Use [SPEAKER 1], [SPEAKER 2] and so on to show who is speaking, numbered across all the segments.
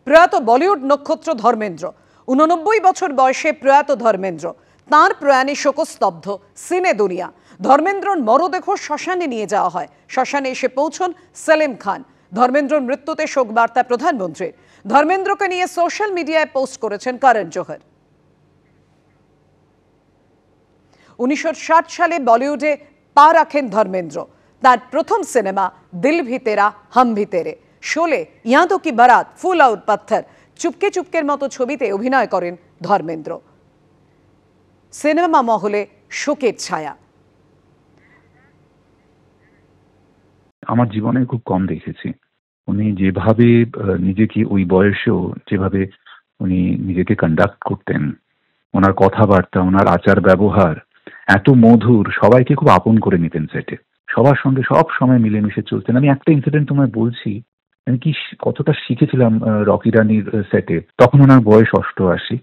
[SPEAKER 1] প্রয়াত বলিউড নক্ষত্র ধর্মেন্দ্র 89 বছর বয়সে প্রয়াত ধর্মেন্দ্র। তাঁর প্রয়াণে শোকস্তব্ধ সিনে দুনিয়া। ধর্মেন্দ্রর মরদেহ শ্মশানে নিয়ে যাওয়া হয়। শ্মশানে এসে পৌঁছন সেলিম খান। ধর্মেন্দ্রর মৃত্যুতে শোক বার্তা প্রধানমন্ত্রীর। ধর্মেন্দ্রকে নিয়ে সোশ্যাল মিডিয়ায় পোস্ট করেছেন করণ জোহর। 1960 সালে বলিউডে পা রাখেন ধর্মেন্দ্র। তার প্রথম সিনেমা দিল ভি তেরা হাম ভি তেরে, শোলে, ইয়াদো কি বারাত, ফুল আউট পাত্থর, চুপকে চুপকের মতো ছবিতে অভিনয় করেন ধর্মেন্দ্র। সিনেমা মহলে শোকের ছায়া।
[SPEAKER 2] আমার জীবনে খুব কম দেখেছি উনি যেভাবে নিজেকে ওই বয়সেও যেভাবে উনি নিজেকে কন্ডাক্ট করতেন, ওনার কথাবার্তা, ওনার আচার ব্যবহার এত মধুর, সবাইকে খুব আপন করে নিতেন সেটে, সবার সঙ্গে সব সময় মিলেমিশে চলতেন। আমি একটা ইনসিডেন্ট তোমায় বলছি, আমি কি কতটা শিখেছিলাম রকি রানির সেটে। তখন ওনার বয়স 88,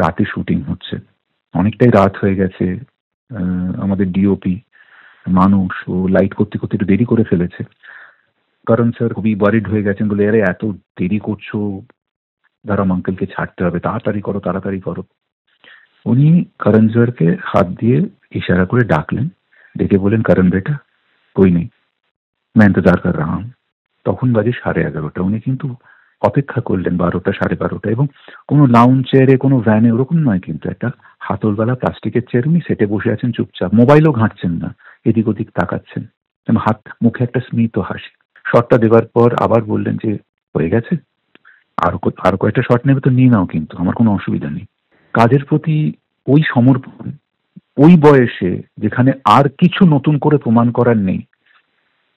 [SPEAKER 2] রাতে শুটিং হচ্ছে, অনেকটাই রাত হয়ে গেছে। আমাদের ডিওপি মানুষ, ও লাইট করতে করতে একটু দেরি করে ফেলেছে। কারণ স্যার খুবই ওয়ারিড হয়ে গেছেন, বলে আরে এত দেরি করছো, ধরম আঙ্কেলকে ছাড়তে হবে, তাড়াতাড়ি করো তাড়াতাড়ি করো। উনি করণ জোহরকে হাত দিয়ে ইশারা করে ডাকলেন, ডেকে বলেন করণ বেটা কোই নেই, मैं इंतजार कर रहा हूं। তখন বাজে 11:30। উনি কিন্তু অপেক্ষা করলেন 12টা, 12:30, এবং কোনো লাউঞ্জ চেয়ারে, কোনো ভ্যানে ওরকম নয়, কিন্তু একটা হাতলওয়ালা প্লাস্টিকের চেয়ার। উনি সেটে বসে আছেন চুপচাপ, মোবাইলও ঘাঁটছেন না, এদিক ওদিক তাকাচ্ছেন, হাত মুখে একটা স্মিত হাসি। শটটা দেওয়ার পর আবার বললেন যে হয়ে গেছে, আরো কয়েকটা শট নেবে তো নিয়ে নাও, কিন্তু আমার কোনো অসুবিধা নেই। কাজের প্রতি ওই সমর্পণ, ওই বয়সে যেখানে আর কিছু নতুন করে প্রমাণ করার নেই,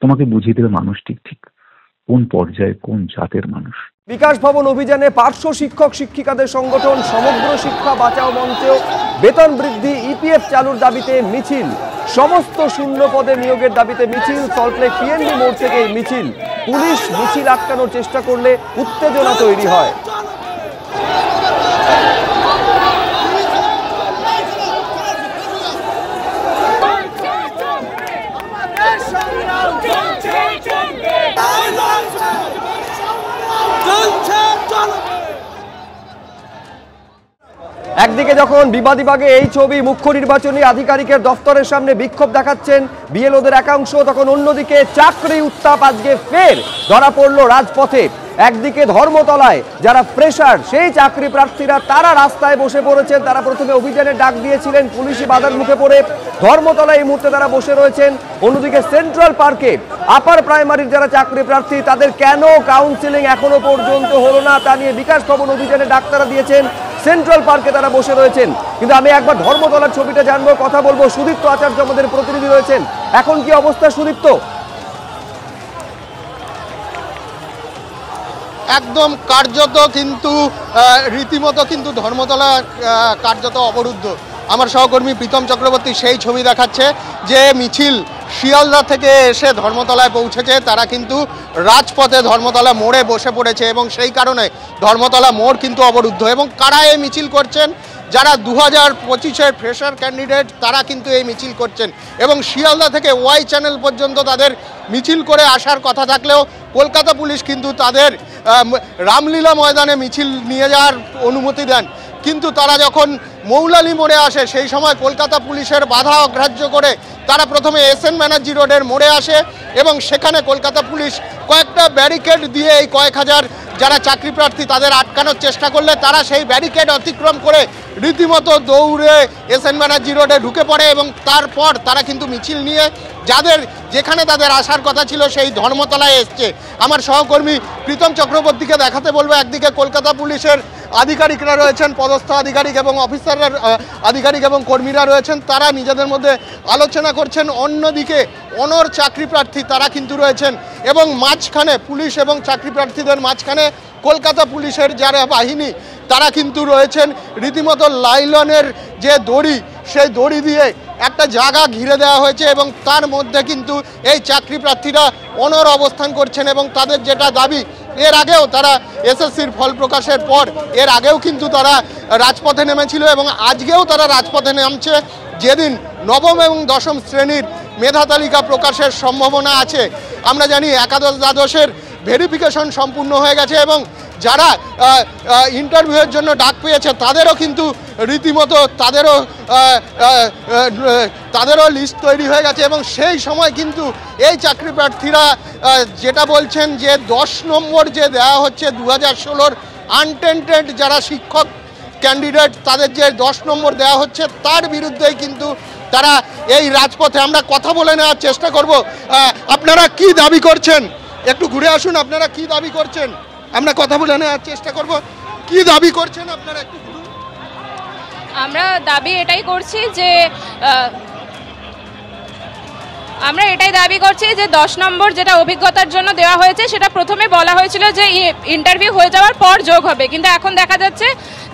[SPEAKER 2] তোমাকে বুঝিয়ে দেবে মানুষ ঠিক কোন পর্যায়ে কোন জাতের মানুষ।
[SPEAKER 3] বিকাশ ভবন অভিযানে পার্শ্ব শিক্ষক শিক্ষিকাদের সংগঠন সমগ্র শিক্ষা বাঁচাও মঞ্চেও বেতন বৃদ্ধি, ইপিএফ চালুর দাবিতে মিছিল। সমস্ত শূন্য পদে নিয়োগের দাবিতে মিছিল। সল্টলেক পিএনবি মোড় থেকে এই মিছিল। পুলিশ মিছিল আটকানোর চেষ্টা করলে উত্তেজনা তৈরি হয়। একদিকে যখন বিবাদীবাগে এই ছবি মুখ্য নির্বাচনী আধিকারিকের দফতরের সামনে বিক্ষোভ দেখাচ্ছেন বিএলওদের একাংশ, তখন অন্যদিকে চাকরি উত্তাপ আজকে ফের ধরা পড়লো রাজপথে। একদিকে ধর্মতলায় যারা ফ্রেশার, সেই চাকরি প্রার্থীরা তারা রাস্তায় বসে পড়েছেন। তারা প্রথমে অভিযানের ডাক দিয়েছিলেন, পুলিশি বাধার মুখে পড়ে ধর্মতলায় এই মুহূর্তে তারা বসে রয়েছেন। অন্যদিকে সেন্ট্রাল পার্কে আপার প্রাইমারির যারা চাকরি প্রার্থী, তাদের কেন কাউন্সিলিং এখনো পর্যন্ত হলো না তা নিয়ে বিকাশ ভবন অভিযানে ডাক তারা দিয়েছেন। সেন্ট্রাল পার্কে তারা বসে রয়েছেন। কিন্তু আমি একবার ধর্মতলার ছবিটা জানবো, কথা বলবো। সুদীপ্ত আচার্য আমাদের প্রতিনিধি রয়েছেন। এখন কি অবস্থা সুদীপ্ত?
[SPEAKER 4] একদম কার্যত কিন্তু রীতিমতো কিন্তু ধর্মতলা কার্যত অবরুদ্ধ। আমার সহকর্মী প্রীতম চক্রবর্তী সেই ছবি দেখাচ্ছে যে মিছিল শিয়ালদা থেকে এসে ধর্মতলায় পৌঁছেছে। তারা কিন্তু রাজপথে ধর্মতলা মোড়ে বসে পড়েছে এবং সেই কারণে ধর্মতলা মোড় কিন্তু অবরুদ্ধ। এবং কারা এই মিছিল করছেন? যারা 2025-এর ফ্রেশার ক্যান্ডিডেট, তারা কিন্তু এই মিছিল করছেন। এবং শিয়ালদা থেকে ওয়াই চ্যানেল পর্যন্ত তাদের মিছিল করে আসার কথা থাকলেও কলকাতা পুলিশ কিন্তু তাদের রামলীলা ময়দানে মিছিল নিয়ে যাওয়ার অনুমতি দেন। কিন্তু তারা যখন মৌলালি মোড়ে আসে, সেই সময় কলকাতা পুলিশের বাধা অগ্রাহ্য করে তারা প্রথমে এসএন ব্যানার্জি রোডের মোড়ে আসে এবং সেখানে কলকাতা পুলিশ কয়েকটা ব্যারিকেড দিয়ে এই কয়েক হাজার যারা চাকরি প্রার্থী তাদের আটকানোর চেষ্টা করলে তারা সেই ব্যারিকেড অতিক্রম করে রীতিমতো দৌড়ে এসএন ব্যানার্জি রোডে ঢুকে পড়ে এবং তারপর তারা কিন্তু মিছিল নিয়ে যাদের যেখানে তাদের আসার কথা ছিল সেই ধর্মতলায় এসছে। আমার সহকর্মী প্রীতম চক্রবর্তীকে দেখাতে বলবো, একদিকে কলকাতা পুলিশের আধিকারিকরা রয়েছেন, পদস্থ আধিকারিক এবং অফিসাররা, আধিকারিক এবং কর্মীরা রয়েছেন, তারা নিজেদের মধ্যে আলোচনা করছেন। অন্যদিকে অনর চাকরি প্রার্থী তারা কিন্তু রয়েছেন এবং মাঝখানে পুলিশ এবং চাকরি প্রার্থীদের মাঝখানে কলকাতা পুলিশের যারা বাহিনী তারা কিন্তু রয়েছেন। রীতিমতো লাইলনের যে দড়ি, সেই দড়ি দিয়ে একটা জায়গা ঘিরে দেওয়া হয়েছে এবং তার মধ্যে কিন্তু এই চাকরি প্রার্থীরা অনর অবস্থান করছেন এবং তাদের যেটা দাবি, এর আগেও তারা এসএসসির ফল প্রকাশের পর এর আগেও কিন্তু তারা রাজপথে নেমেছিল এবং আজকেও তারা রাজপথে নামছে। যেদিন নবম এবং দশম শ্রেণীর মেধা তালিকা প্রকাশের সম্ভাবনা আছে, আমরা জানি একাদশ দ্বাদশের ভেরিফিকেশন সম্পূর্ণ হয়ে গেছে এবং যারা ইন্টারভিউয়ের জন্য ডাক পেয়েছে তাদেরও কিন্তু রীতিমতো তাদেরও লিস্ট তৈরি হয়ে গেছে এবং সেই সময় কিন্তু এই চাকরি প্রার্থীরা যেটা বলছেন যে 10 নম্বর যে দেওয়া হচ্ছে 2016 আনটেন্টেড যারা শিক্ষক ক্যান্ডিডেট তাদের যে 10 নম্বর দেওয়া হচ্ছে তার বিরুদ্ধেই কিন্তু তারা এই রাজপথে। আমরা কথা বলে নেওয়ার চেষ্টা করব। আপনারা কি দাবি করছেন, একটু ঘুরে আসুন। আপনারা কি দাবি করছেন, আমরা কথা বলে নেওয়ার চেষ্টা করব। কি দাবি করছেন আপনারা, একটু ঘুরুন।
[SPEAKER 5] আমরা দাবি এটাই করছি যে যে 10 নম্বর যেটা অভিজ্ঞতার জন্য দেওয়া হয়েছে সেটা প্রথমে বলা হয়েছিল যে ইন্টারভিউ হয়ে যাওয়ার পর যোগ হবে, কিন্তু এখন দেখা যাচ্ছে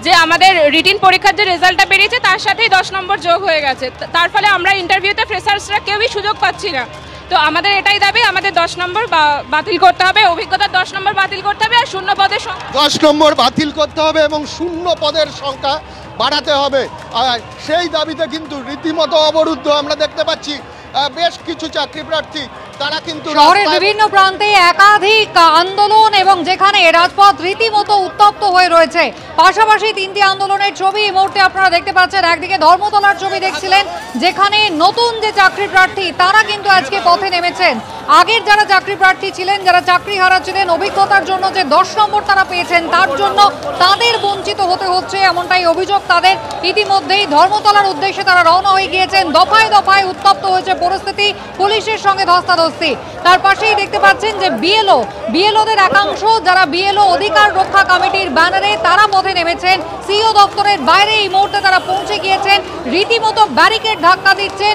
[SPEAKER 5] যে আমাদের রিটিন পরীক্ষার যে রেজাল্টটা বেরিয়েছে তার সাথেই 10 নম্বর যোগ হয়ে গেছে। তার ফলে আমরা ইন্টারভিউতে ফ্রেশার্সরা কেউই সুযোগ পাচ্ছি না। তো আমাদের এটাই দাবি, আমাদের 10 নম্বর বাতিল করতে হবে, অভিজ্ঞতার 10 নম্বর বাতিল করতে হবে আর শূন্য পদের
[SPEAKER 4] 10 নম্বর বাতিল করতে হবে এবং শূন্য পদের সংখ্যা বাড়াতে হবে। আর সেই দাবিতে কিন্তু রীতিমতো অবরুদ্ধ আমরা দেখতে পাচ্ছি বেশ কিছু চাকরি প্রার্থী। তারা কিন্তু
[SPEAKER 6] শহরের বিভিন্ন প্রান্তে একাধিক আন্দোলন এবং যেখানে রাজপথ রীতিমতো উত্তপ্ত হয়ে রয়েছে। পাশাপাশি 3টি আন্দোলনের ছবি এই মুহূর্তে আপনারা দেখতে পাচ্ছেন। একদিকে ধর্মতলার ছবি দেখছিলেন, যেখানে নতুন যে চাকরি প্রার্থী তারা কিন্তু আজকে পথে নেমেছেন। আগের যারা চাকরি প্রার্থী ছিলেন, যারা চাকরি হারাচ্ছিলেন, অভিজ্ঞতার জন্য যে 10 নম্বর তারা পেয়েছেন তার জন্য তাদের বঞ্চিত হতে হচ্ছে, এমনটাই অভিযোগ তাদের। ইতিমধ্যেই ধর্মতলার উদ্দেশ্যে তারা রওনা হয়ে গিয়েছেন। দফায় দফায় উত্তপ্ত হয়েছে পরিস্থিতি, পুলিশের সঙ্গে ধস্তাধস্তি। তার পাশেই দেখতে পাচ্ছেন যে বিএলওদের একাংশ, যারা বিএলও অধিকার রক্ষা কমিটির ব্যানারে তারা পথে নেমেছেন। সিইও দপ্তরের বাইরে এই মুহূর্তে তারা পৌঁছে গিয়েছেন, রীতিমতো ব্যারিকেড ধাক্কা দিচ্ছেন,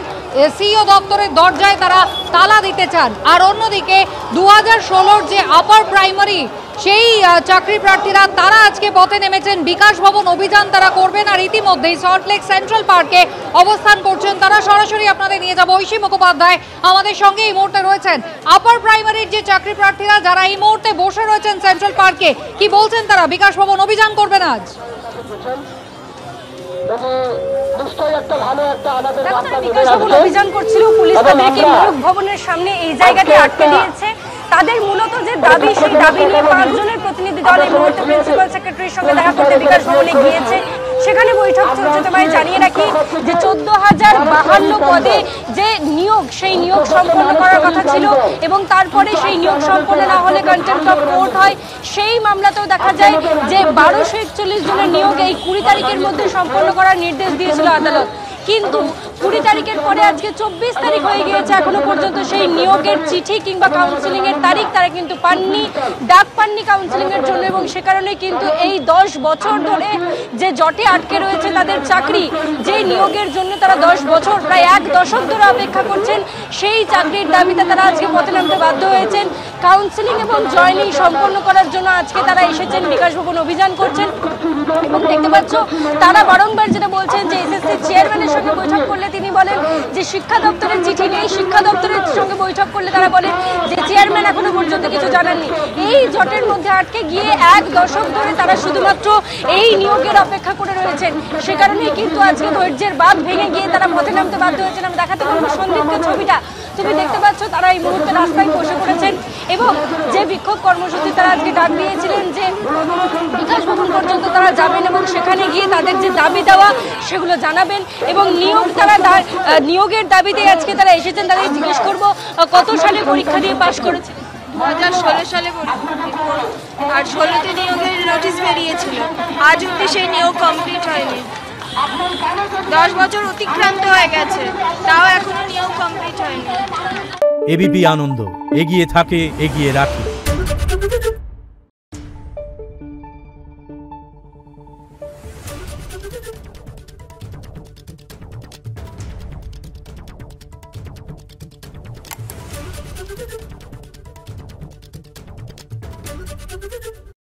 [SPEAKER 6] সিইও দপ্তরের দরজায় তারা তালা দিতে চান। আর অন্যদিকে 2016 যে আপার প্রাইমারি সেই চাকরি প্রার্থীরা তারা আজকে পথে নেমেছেন। বিকাশ ভবন অভিযান তারা করবেন আর ইতিমধ্যেই সল্টলেক সেন্ট্রাল পার্কে অবস্থান করছেন তারা। সরাসরি আপনাদের নিয়ে যাব। ঐশী মুখোপাধ্যায় আমাদের সঙ্গে এই মুহূর্তে রয়েছেন। আপার প্রাইমারির যে চাকরি প্রার্থীরা যারা এই মুহূর্তে বসে রয়েছেন সেন্ট্রাল পার্কে, কি বলছেন তারা? বিকাশ ভবন অভিযান করবেন আজ।
[SPEAKER 7] বিকাশ ভবন অভিযান করছিল, পুলিশ তাদেরকে মুলুক ভবনের সামনে এই জায়গাতে আটকে দিয়েছে। তাদের মূলত যে দাবি, সেই দাবি নিয়ে 5 জনের প্রতিনিধি দল এই মুহূর্তে প্রিন্সিপাল সেক্রেটারির সঙ্গে দেখা করতে বিকাশ ভবনে গিয়েছে। সেখানে বৈঠক চলছে। তোমায় জানিয়ে রাখি যে 14,052 পদে যে নিয়োগ, সেই নিয়োগ সম্পন্ন করার কথা ছিল এবং তারপরে সেই নিয়োগ সম্পন্ন না হলে কন্টেম্প্ট অফ কোর্ট হয়। সেই মামলাতেও দেখা যায় যে 1241 জনের নিয়োগ এই 20 তারিখের মধ্যে সম্পন্ন করার নির্দেশ দিয়েছিল আদালত। কিন্তু 20 তারিখের পরে আজকে 24 তারিখ হয়ে গিয়েছে, এখনো পর্যন্ত সেই নিয়োগের চিঠি কিংবা কাউন্সিলিং এর তারিখ তারা কিন্তু পাননি, ডাক পাননি কাউন্সিলিং এর জন্য। এবং সে কারণে কিন্তু এই 10 বছর ধরে যে জটে আটকে রয়েছে তাদের চাকরি, যে নিয়োগের জন্য তারা 10 বছর প্রায় 1 দশক ধরে অপেক্ষা করছেন, সেই চাকরির দাবিতে তারা আজকে পথে নামতে বাধ্য হয়েছেন। কাউন্সিলিং এবং জয়েনিং সম্পন্ন করার জন্য আজকে তারা এসেছেন, বিকাশ ভবন অভিযান করছেন। এবং দেখতে পাচ্ছ তারা বারংবার যেটা বলছেন যে এসএসসি চেয়ারম্যানের সঙ্গে বৈঠক করলে তিনি বলেন যে শিক্ষা দপ্তরের চিঠি নেই, শিক্ষা দপ্তরের সঙ্গে বৈঠক করলে তারা বলেন যে চেয়ারম্যান এখনো পর্যন্ত কিছু জানাননি। এই জটের মধ্যে আটকে গিয়ে 1 দশক ধরে তারা শুধুমাত্র এই নিয়োগের অপেক্ষা করে রয়েছেন। সে কারণেই কিন্তু আজকে ধৈর্যের বাঁধ ভেঙে গিয়ে তারা পথে নামতে বাধ্য হয়েছেন। আমি দেখাতে পারবো সন্দীপকে ছবিটা, তুমি দেখতে পাচ্ছ তারা এই মুহূর্তে রাস্তায় বসে পড়েছেন এবং যে বিক্ষোভ কর্মসূচি তারা আজকে ডাক দিয়েছিলেন যে বিকাশ ভবন পর্যন্ত তারা যাবেন এবং সেখানে গিয়ে তাদের যে দাবি দেওয়া সেগুলো জানাবেন এবং নিয়োগের দাবিতে আজকে তারা এসেছেন। তাদের জিজ্ঞেস করবো কত সালে পরীক্ষা দিয়ে পাশ করেছে?
[SPEAKER 5] 2016 সালে আর 16তে নিয়োগের নোটিশ বেরিয়েছিল, আজ অব্দি সেই নিয়োগ কমপ্লিট হয়নি। 10 বছর অতিক্রান্ত হয়ে গেছে, তাও এখনো নিয়োগ কমপ্লিট হয়নি।
[SPEAKER 8] এবিপি আনন্দ, এগিয়ে থাকে, এগিয়ে রাখে।
[SPEAKER 9] Thank you.